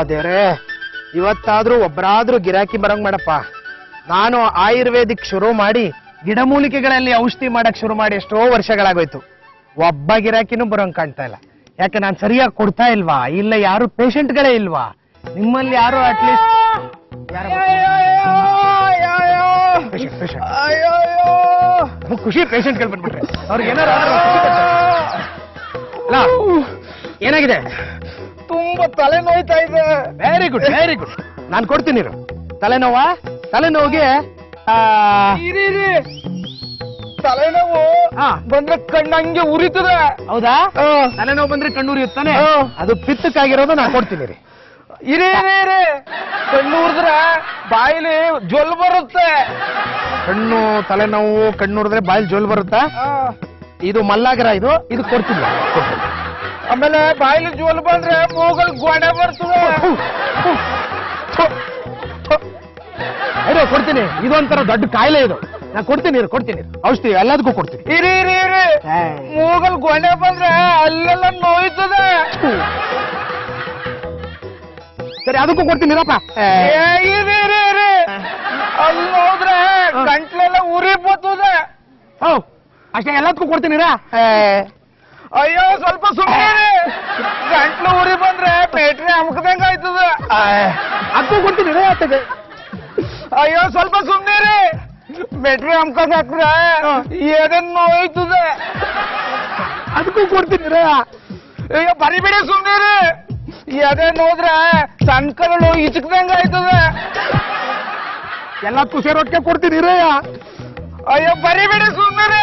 ದೇವ್ರೆ, ಇವತ್ತಾದ್ರೂ ಒಬ್ಬರಾದ್ರೂ ಗಿರಾಕಿ ಬರಂಗ್ ಮಾಡಪ್ಪ. ನಾನು ಆಯುರ್ವೇದಿಕ್ ಶುರು ಮಾಡಿ ಗಿಡಮೂಲಿಕೆಗಳಲ್ಲಿ ಔಷಧಿ ಮಾಡಕ್ ಶುರು ಮಾಡಿ ಎಷ್ಟೋ ವರ್ಷಗಳಾಗೋಯ್ತು. ಒಬ್ಬ ಗಿರಾಕಿನೂ ಬರೋಂಗ್ ಕಾಣ್ತಾ ಇಲ್ಲ. ಯಾಕೆ ನಾನು ಸರಿಯಾಗಿ ಕೊಡ್ತಾ ಇಲ್ವಾ? ಇಲ್ಲ ಯಾರು ಪೇಷಂಟ್ಗಳೇ ಇಲ್ವಾ? ನಿಮ್ಮಲ್ಲಿ ಯಾರು ಅಟ್ಲೀಸ್ಟ್ ಖುಷಿ ಪೇಷಂಟ್ಗಳು ಬಂದ್ಬಿಟ್ರೆ ಅವ್ರಿಗೆ ಏನಾರು ಅಲ್ಲ. ಏನಾಗಿದೆ? ತುಂಬಾ ತಲೆ ನೋಯ್ತಾ ಇದೆ. Very good very good. ನಾನು ಕೊಡ್ತೀನಿ. ತಲೆನೋವಾ? ತಲೆನೋವಿಗೆ ತಲೆನೋವು ಬಂದ್ರೆ ಕಣ್ಣಂಗೆ ಉರಿತದೆ. ಹೌದಾ? ತಲೆನೋವು ಬಂದ್ರೆ ಕಣ್ಣು ಉರಿಯುತ್ತಾನೆ. ಅದು ಪಿತ್ತಕ್ಕಾಗಿರೋದು ನಾನು ಕೊಡ್ತೀನಿ ರೀ. ಇರೇ ಕಣ್ಣು ಉರಿದ್ರೆ ಬಾಯಿಲಿ ಜೊಲ್ ಬರುತ್ತೆ. ಕಣ್ಣು ತಲೆನೋವು ಕಣ್ಣು ಉರಿದ್ರೆ ಬಾಯಿಲಿ ಜೊಲ್ ಬರುತ್ತಾ? ಇದು ಮಲ್ಲಾಗ್ರ. ಇದು ಕೊಡ್ತೀನಿ. ಆಮೇಲೆ ಬಾಯಿಲಿ ಜೋಲ್ ಬಂದ್ರೆ ಮೂಗಲ್ ಗೋಡೆ ಬರ್ತದೆ. ಕೊಡ್ತೀನಿ. ಇದೊಂಥರ ದೊಡ್ಡ ಕಾಯಿಲೆ ಇದು. ನಾನು ಕೊಡ್ತೀನಿ ಔಷಧಿ ಎಲ್ಲದಕ್ಕೂ ಕೊಡ್ತೀನಿ. ಇರಿ ಮೂಗಲ್ ಗೋಡೆ ಬಂದ್ರೆ ಅಲ್ಲೆಲ್ಲ ನೋಯ್ತದೆ. ಸರಿ, ಅದಕ್ಕೂ ಕೊಡ್ತೀನಿ. ಅಲ್ಲಿ ನೋಡಿದ್ರೆ ಗಂಟ್ಲೆಲ್ಲ ಉರಿ ಬರ್ತದೆ. ಅಷ್ಟೇ, ಎಲ್ಲದಕ್ಕೂ ಕೊಡ್ತೀನಿ. ಅಯ್ಯೋ ಸ್ವಲ್ಪ ಸುಮ್ಮನೆ. ಗಂಟ್ಲು ಉರಿ ಬಂದ್ರೆ ಪೇಟ್ರಿ ಅಮ್ಕದಂಗ ಆಯ್ತದ. ಅದಕ್ಕೂ ಕೊಡ್ತೀನಿ. ಅಯ್ಯೋ ಸ್ವಲ್ಪ ಸುಮ್ಮನೆ. ಬ್ಯಾಟ್ರಿ ಅಮ್ಕಂಗ್ ಹಾಕ್ರೆ ಏನೇನ್ ನೋಯ್ತದೆ. ಅದಕ್ಕೂ ಕೊಡ್ತೀನಿ. ಅಯ್ಯೋ ಬರಿಬೇಡಿ ಸುಮ್ಮನೆ. ಎದೆ ನೋಡ್ರೆ ಸಣ್ಣ ಕರಳು ಇಚಕ್ದಂಗ ಆಯ್ತದೆ. ಎಲ್ಲದಕ್ಕೂ ಸೇರೋಕ್ಕೆ ಕೊಡ್ತೀನಿ. ಅಯ್ಯೋ ಬರಿಬೇಡಿ ಸುಮ್ಮನೆ.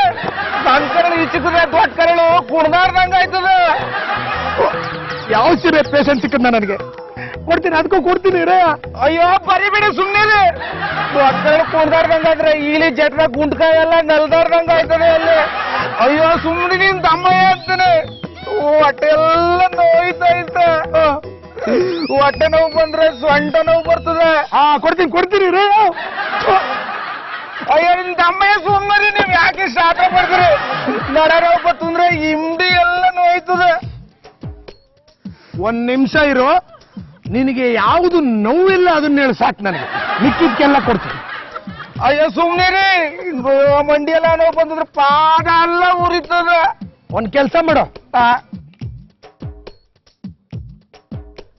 ಸಣ್ಣ ಕರಳು ಇಚಕದೆ, ದೊಡ್ಡ ಕರಳು ಕುಡ್ದಾರ್ದಂಗ ಆಯ್ತದೆ. ಯಾವ ಸೀರೆ ಪೇಷಂಟ್ ಸಿಕ್ಕದ ನನಗೆ ಕೊಡ್ತೀನಿ. ಅದಕ್ಕೂ ಕೊಡ್ತೀನಿ. ಅಯ್ಯೋ ಬರಿಬೇಡಿ ಸುಮ್ಮನೆ. ದೊಡ್ಡ ಕರಳು ಕುಡ್ದಾರ್ದಂಗ ಆದ್ರೆ ಈಲಿ ಜಟ್ರ ಗುಂಡ್ಕಾಯಿ ಎಲ್ಲ ನೆಲ್ದಾರ್ದಂಗ ಆಯ್ತದೆ ಅಲ್ಲಿ. ಅಯ್ಯೋ ಸುಮ್ಮನೆ ನಿನ್ ತಮ್ಮಯ್ಯ ಅಂತಾನೆ. ಹೊಟ್ಟೆ ಎಲ್ಲ ನೋಯ್ತೈತ. ಹೊಟ್ಟೆ ನೋವು ಬಂದ್ರೆ ಸೊಂಟ ನೋವು ಬರ್ತದೆ. ಕೊಡ್ತೀನಿ. ಅಯ್ಯೋ ನಿಮ್ ತಮ್ಮಯ್ಯ ಸುಮ್ಮನೆ. ನೀವ್ ಯಾಕೆ ಶಾಪ ಬರ್ತೀರಿ? ನಡ ನೋವು ಬರ್ತಂದ್ರೆ ಹಿಂಡಿ ಎಲ್ಲ ನೋಯ್ತದೆ. ಒಂದ್ ನಿಮಿಷ ಇರು. ನಿನಗೆ ಯಾವುದು ನೋವಿಲ್ಲ ಅದನ್ನ ಹೇಳಿ ಸಾಕು. ನನಗೆ ಮಿಕ್ಕಿದ್ಕೆಲ್ಲ ಕೊಡ್ತೀನಿ. ಅಯ್ಯೋ ಸುಮ್ಮನೆ. ಮಂಡಿ ಎಲ್ಲ ನೋವು ಬಂದ್ರೆ ಪಾದ ಎಲ್ಲ ಉರಿತದೆ. ಒಂದ್ ಕೆಲ್ಸ ಮಾಡೋ.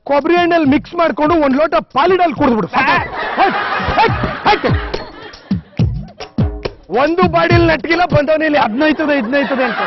ಕೊಬ್ಬರಿ ಎಣ್ಣೆಲ್ಲಿ ಮಿಕ್ಸ್ ಮಾಡ್ಕೊಂಡು ಒಂದ್ ಲೋಟ ಪಾಲಿಡಲ್ ಕುಡಿದ್ಬಿಡು. ಒಂದು ಬಾಡಿಲ್ ನಟ್ಗಿಲ್ಲ ಬಂದವನಿಲ್ಲಿ 15 ಅಂತ.